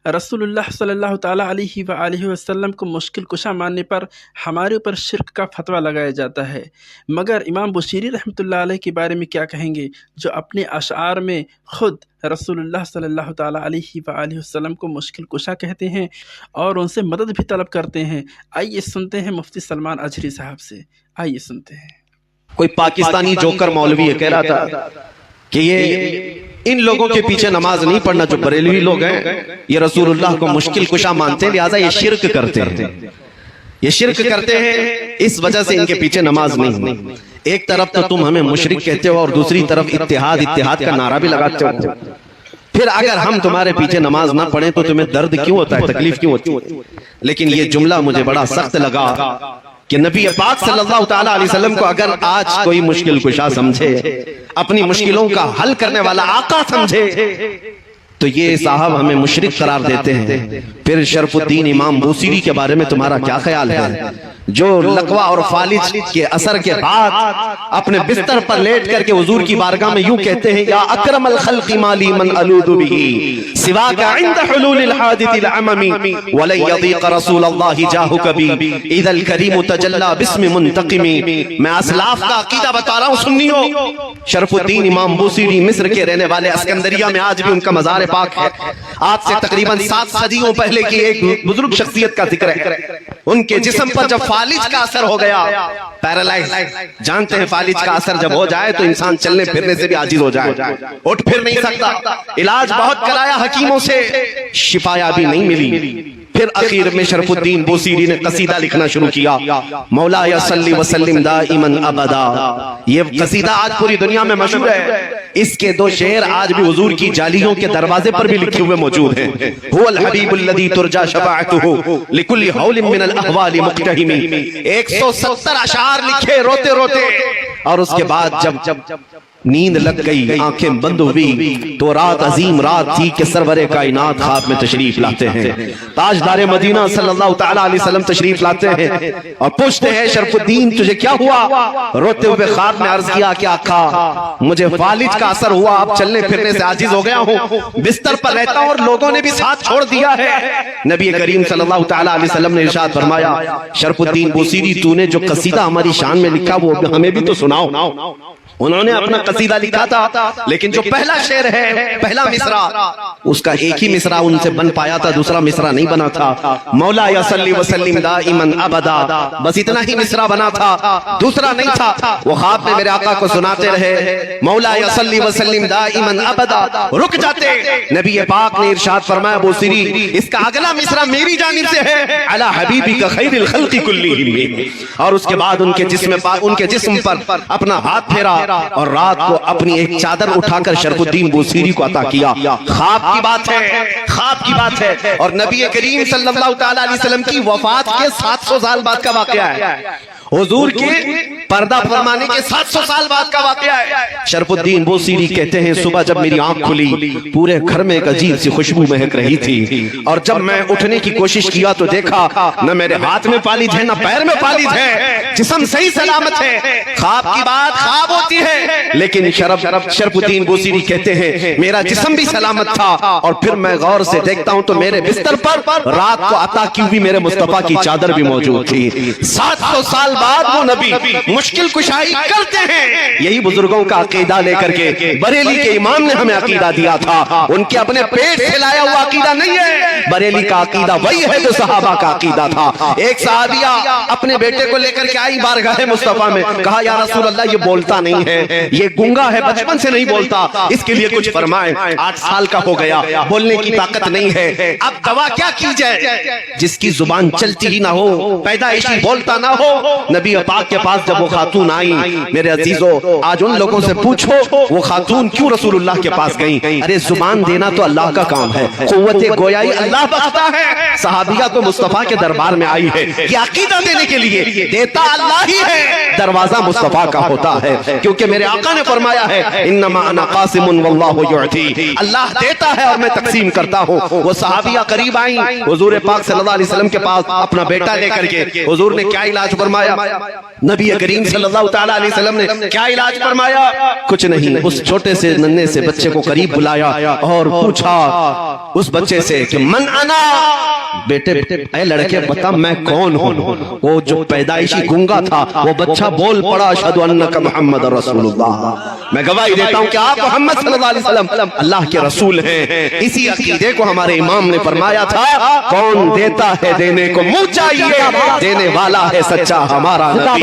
رسول اللہ صلی اللہ تعالیٰ علیہ وآلہ وسلم کو مشکل کشا ماننے پر ہمارے اوپر شرک کا فتویٰ لگایا جاتا ہے، مگر امام بوصیری رحمۃ اللہ علیہ کے بارے میں کیا کہیں گے، جو اپنے اشعار میں خود رسول اللہ صلی اللہ تعالیٰ علیہ وآلہ وسلم کو مشکل کشا کہتے ہیں اور ان سے مدد بھی طلب کرتے ہیں۔ آئیے سنتے ہیں مفتی سلمان اجری صاحب سے، آئیے سنتے ہیں۔ کوئی پاکستانی جوکر مولوی کہہ رہا تھا کہ یہ ان لوگوں کے پیچھے نماز نہیں پڑھنا جو بریلوی لوگ ہیں، یہ رسول اللہ کو مشکل کشا مانتے ہیں، لہٰذا یہ شرک کرتے ہیں، یہ شرک کرتے ہیں، اس وجہ سے ان کے پیچھے نماز نہیں۔ ایک طرف تو تم ہمیں مشرک کہتے ہو اور دوسری طرف اتحاد کا نعرہ بھی لگاتے ہو، پھر اگر ہم تمہارے پیچھے نماز نہ پڑھیں تو تمہیں درد کیوں ہوتا ہے، تکلیف کیوں ہوتی ہے؟ لیکن یہ جملہ مجھے بڑا سخت لگا کہ نبی پاک صلی اللہ تعالیٰ علیہ وسلم کو اگر آج کوئی مشکل کشا سمجھے، اپنی مشکلوں کا حل کرنے والا آقا سمجھے، تو یہ صاحب ہمیں مشرک قرار دیتے ہیں۔ پھر شرف الدین امام بوصیری کے بارے میں تمہارا کیا خیال ہے، جو لقوہ اور فالج کے اثر کے بعد اپنے بستر پر لیٹ کر کے حضور کی بارگاہ میں یوں کہتے ہیں، یا اکرم الخلق مالی من الود به سواک عند حلول الحادث العمم ولن يضيق رسول الله جاهك بي اذا الكريم تجلى باسم منتقم۔ میں اسلاف کا عقیدہ بتا رہا ہوں سنیو، شرف الدین امام بوصیری مصر کے رہنے والے، اسکندریہ میں آج بھی ان کا مزار پاک ہے۔ آج سے تقریباً 7 صدیوں پہلے کی ایک بزرگ شخصیت کا ذکر ہے۔ ان کے جسم پر جب فالج کا اثر ہو گیا، پیرالائز، جانتے ہیں فالج کا اثر جب ہو جائے تو انسان چلنے پھرنے سے بھی عاجز ہو جائے، اٹھ پھر نہیں سکتا، علاج بہت کرایا حکیموں سے، شفا یابی نہیں ملی۔ پھر اخیر میں شرف الدین بوصیری نے قصیدہ لکھنا شروع کیا، مولا یا صلی وسلم دائما ابدا۔ یہ قصیدہ آج پوری دنیا میں مشہور ہے، اس کے 2 شعر آج بھی حضور کی جالیوں کے دروازے پر بھی لکھے ہوئے موجود ہیں۔ هو الحبیب الذی ترجا شفاعته لکل حول من الاحوال مقتحم۔ 170 اشعار لکھے روتے روتے، اور اس کے بعد جب نیند لگ گئی، آنکھیں بند ہوئی، تو رات عظیم رات تھی کہ سرور کائنات خواب میں تشریف لاتے ہیں، تاجدار مدینہ صلی اللہ تعالیٰ علیہ وسلم تشریف لاتے ہیں اور پوچھتے ہیں، شرف الدین تجھے کیا ہوا؟ روتے ہوئے خواب میں عرض کیا کہ آقا مجھے فالج کا اثر ہوا، اب چلنے پھرنے سے عاجز ہو گیا ہوں، بستر پر رہتا ہوں اور لوگوں نے بھی ساتھ چھوڑ دیا ہے۔ نبی کریم صلی اللہ تعالیٰ علیہ وسلم نے ارشاد فرمایا، شرف الدین بوصیری تو نے جو قصیدہ ہماری شان میں لکھا وہ ہمیں بھی تو سناؤ۔ انہوں نے اپنا قصیدہ لکھا تھا، لیکن جو پہلا شعر ہے، پہلا مصرع، اس کا ایک ہی مصرع ان سے بن پایا تھا، دوسرا مصرع نہیں بنا تھا۔ مولا یا صلی وسلم دائما ابدا، بس اتنا ہی مصرع بنا تھا، دوسرا نہیں تھا۔ وہ خواب میں میرے آقا کو سناتے رہے، مولا یا صلی وسلم دائما ابدا، رک جاتے، نبی پاک نے ارشاد فرمایا، بوصیری اس کا اگلا مصرع میری جانب سے ہے، علی حبیبک خیر الخلق کلہم۔ اور اس کے بعد ان کے جسم پر اپنا ہاتھ پھیرا اور رات کو اپنی ایک چادر اٹھا کر شرف الدین بوصیری کو عطا کیا۔ خواب کی بات ہے، خواب کی بات ہے، اور نبی کریم صلی اللہ تعالیٰ علیہ وسلم کی وفات کے 700 سال بعد کا واقعہ ہے، حضور کے پردہ فرمانے کے 700 سال بعد کا واقعہ ہے۔ شرف الدین بوصیری کہتے ہیں، صبح جب میری آنکھ کھلی پورے گھر میں ایک عجیب سی خوشبو مہک رہی تھی، اور جب میں اٹھنے کی کوشش کیا تو دیکھا نہ میرے ہاتھ میں فالج ہے نہ پیر میں فالج ہے، جسم صحیح سلامت ہے۔ خواب کی بات خواب ہوتی ہے، لیکن شرف الدین بوصیری کہتے ہیں میرا جسم بھی سلامت تھا، اور پھر میں غور سے دیکھتا ہوں تو میرے بستر پر رات کو عطا کی ہوئی میرے مصطفیٰ کی چادر بھی موجود تھی۔ 700 سال بعد وہ نبی مشکل کشائی کرتے ہیں۔ یہی بزرگوں کا عقیدہ لے کر کے بریلی کے امام نے ہمیں عقیدہ دیا تھا، ان کے اپنے پیٹ سے لایا ہوا عقیدہ نہیں ہے، بریلی کا عقیدہ وہی ہے جو صحابہ کا عقیدہ تھا۔ ایک صحابیہ اپنے بیٹے کو لے کر کے آئی بارگاہ مصطفیٰ میں، کہا یا رسول اللہ یہ بولتا نہیں ہے، یہ گونگا ہے، بچپن سے نہیں بولتا، اس کے لیے کچھ فرمائیں۔ 8 سال کا ہو گیا، بولنے کی طاقت نہیں ہے، اب دوا کیا کی جائے؟ جس کی زبان چلتی ہی نہ ہو، پیدائشی بولتا نہ ہو۔ نبی پاک کے پاس جب وہ خاتون آئی، میرے عزیزو آج ان لوگوں سے پوچھو وہ خاتون کیوں رسول اللہ کے پاس گئیں؟ ارے زبان دینا تو اللہ کا کام ہے، قوت گویائی اللہ بخشتا ہے۔ صحابیہ تو مصطفیٰ کے دربار میں آئی ہے کہ عقیدہ دینے کے لیے، دیتا اللہ ہی ہے، دروازہ مصطفیٰ کا ہوتا ہے، کیونکہ میرے آقا نے فرمایا ہے انما انا قاسم واللہ یعطی، اللہ دیتا ہے اور میں تقسیم کرتا ہوں۔ وہ صحابیہ قریب آئیں حضور پاک صلی اللہ علیہ وسلم کے پاس اپنا بیٹا لے کر کے، حضور نے کیا علاج فرمایا؟ نبی کریم صلی اللہ تعالیٰ علیہ وسلم نے کیا علاج فرمایا؟ کچھ نہیں، اس چھوٹے سے ننھے سے بچے کو قریب بلایا اور پوچھا اس بچے سے کہ من انا، بیٹے اے لڑکے بتا میں کون ہوں؟ وہ جو پیدائشی گنگا تھا وہ بچہ بول پڑا اشہد انک محمد رسول اللہ، میں گواہی دیتا ہوں کہ آپ محمد صلی اللہ علیہ وسلم اللہ کے رسول ہیں۔ اسی عقیدے کو ہمارے امام نے فرمایا تھا کون دیتا ہے دینے کو منہ چاہیے، دینے والا ہے سچا ہمارا نبی۔